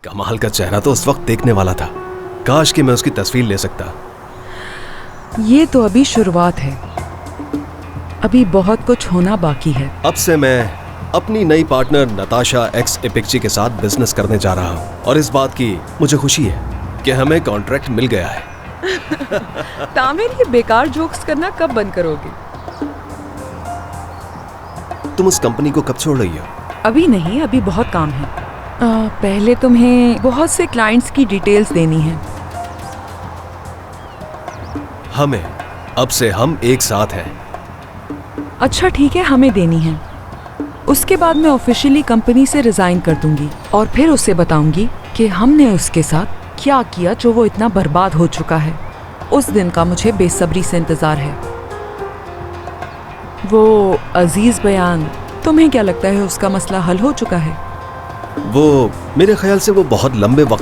कमाल का चेहरा तो उस वक्त देखने वाला था। काश कि मैं उसकी तस्वीर ले सकता। ये तो अभी शुरुआत है, अभी बहुत कुछ होना बाकी है। अब से मैं अपनी नई पार्टनर नताशा एक्स एपिक्ची के साथ बिजनेस करने जा रहा हूँ और इस बात की मुझे खुशी है कि हमें कॉन्ट्रैक्ट मिल गया है। तामिर, ये बेकार जोक्स करना कब बंद करोगे? तुम उस कंपनी को कब छोड़ रही हो? अभी नहीं, अभी बहुत काम है। पहले तुम्हें बहुत से क्लाइंट्स की डिटेल्स देनी है। हमें अब से हम एक साथ हैं। अच्छा ठीक है, हमें देनी है। उसके बाद मैं ऑफिशियली कंपनी से रिजाइन कर दूंगी और फिर उसे बताऊंगी कि हमने उसके साथ क्या किया जो वो इतना बर्बाद हो चुका है। उस दिन का मुझे बेसब्री से इंतजार है। वो अजीज बयान, तुम्हें क्या लगता है उसका मसला हल हो चुका है? वो मेरे ख्याल से वो बहुत लंबे वक्त